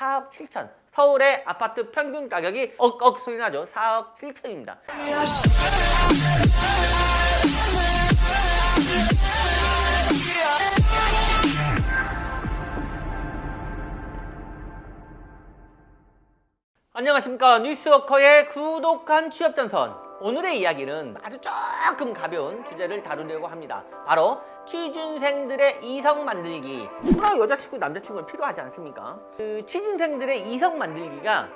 4억 7천. 서울의 아파트 평균 가격이 억억 소리 나죠. 4억 7천입니다. 안녕하십니까. 뉴스워커의 구독한 취업전선. 오늘의 이야기는 아주 조금 가벼운 주제를 다루려고 합니다. 바로 취준생들의 이성 만들기. 물론 여자친구, 남자친구는 필요하지 않습니까? 그 취준생들의 이성 만들기가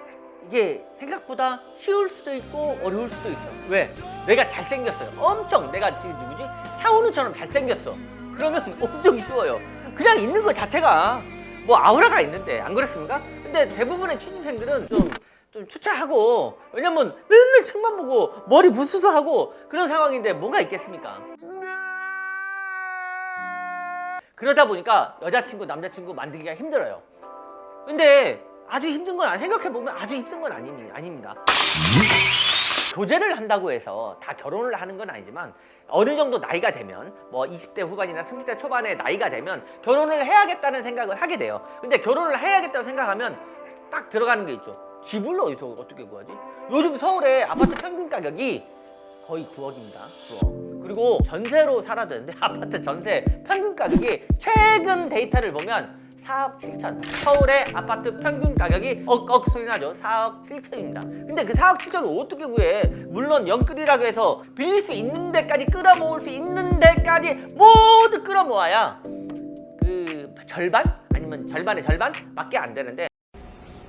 이게 생각보다 쉬울 수도 있고 어려울 수도 있어. 왜? 내가 잘생겼어요. 엄청 내가 지금 누구지? 차은우처럼 잘생겼어. 그러면 엄청 쉬워요. 그냥 있는 것 자체가 뭐 아우라가 있는데, 안 그렇습니까? 근데 대부분의 취준생들은 좀 추차하고, 왜냐면 맨날 책만 보고 머리 부스스 하고 그런 상황인데 뭐가 있겠습니까? 그러다 보니까 여자친구, 남자친구 만들기가 힘들어요. 근데 아주 힘든 건 생각해보면 아주 힘든 건 아닙니다. 교제를 한다고 해서 다 결혼을 하는 건 아니지만 어느 정도 나이가 되면, 뭐 20대 후반이나 30대 초반의 나이가 되면 결혼을 해야겠다는 생각을 하게 돼요. 근데 결혼을 해야겠다고 생각하면 딱 들어가는 게 있죠. 집을 어디서 어떻게 구하지? 요즘 서울의 아파트 평균 가격이 거의 9억입니다. 9억. 그리고 전세로 살아야 되는데 아파트 전세 평균 가격이 최근 데이터를 보면 4억 7천. 서울의 아파트 평균 가격이 억억 소리 나죠. 4억 7천입니다. 근데 그 4억 7천을 어떻게 구해? 물론 영끌이라고 해서 빌릴 수 있는 데까지 끌어모을 수 있는 데까지 모두 끌어모아야 그 절반? 아니면 절반의 절반? 밖에 안 되는데,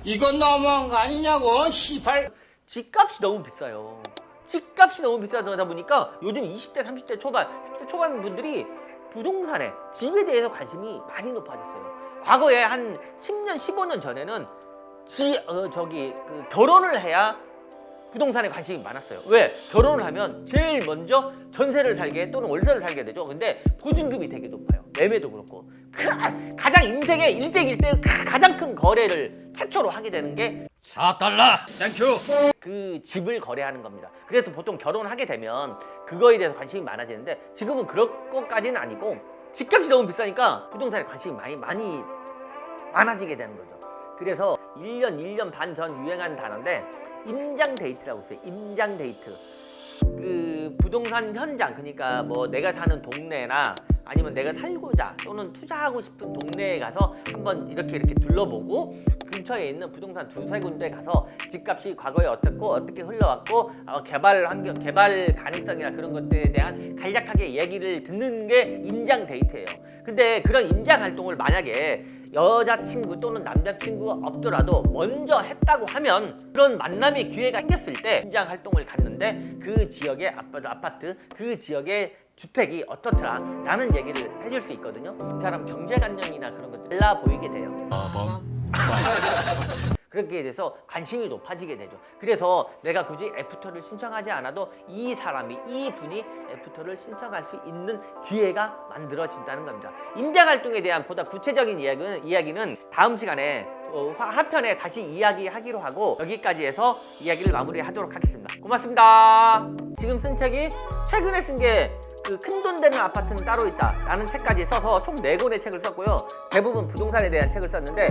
이건 너무한 거 아니냐고, 시발. 집값이 너무 비싸요. 집값이 너무 비싸다 보니까 요즘 20대, 30대 초반 분들이 부동산에, 집에 대해서 관심이 많이 높아졌어요. 과거에 한 10년, 15년 전에는 결혼을 해야 부동산에 관심이 많았어요. 왜? 결혼을 하면 제일 먼저 전세를 살게 또는 월세를 살게 되죠. 근데 보증금이 되게 높아요. 매매도 그렇고. 가장 인생의 일생일대 가장 큰 거래를 최초로 하게 되는 게 4달러 땡큐. 그 집을 거래하는 겁니다. 그래서 보통 결혼을 하게 되면 그거에 대해서 관심이 많아지는데, 지금은 그런 것까지는 아니고 집값이 너무 비싸니까 부동산에 관심이 많이 많아지게 되는 거죠. 그래서 1년 반 전 유행한 단어인데 임장 데이트라고 있어요. 임장 데이트. 그 부동산 현장, 그러니까 뭐 내가 사는 동네나 아니면 내가 살고자 또는 투자하고 싶은 동네에 가서 한번 이렇게 둘러보고, 근처에 있는 부동산 두세 군데 가서 집값이 과거에 어떻게 흘러왔고 개발 가능성이나 그런 것들에 대한 간략하게 얘기를 듣는 게 임장 데이트예요. 근데 그런 임장 활동을 만약에 여자친구 또는 남자친구가 없더라도 먼저 했다고 하면, 그런 만남의 기회가 생겼을 때 임장 활동을 갔는데 그 지역의 아파트, 그 지역의 주택이 어떻더라 라는 얘기를 해줄 수 있거든요. 이 사람 경제관념이나 그런 것들 달라 보이게 돼요. 그렇게 돼서 관심이 높아지게 되죠. 그래서 내가 굳이 애프터를 신청하지 않아도 이분이 애프터를 신청할 수 있는 기회가 만들어진다는 겁니다. 임장활동에 대한 보다 구체적인 이야기는 다음 시간에 하편에 다시 이야기하기로 하고, 여기까지 해서 이야기를 마무리하도록 하겠습니다. 고맙습니다. 지금 쓴 책이, 최근에 쓴 게 그 큰돈 되는 아파트는 따로 있다 라는 책까지 써서 총 4권의 책을 썼고요. 대부분 부동산에 대한 책을 썼는데,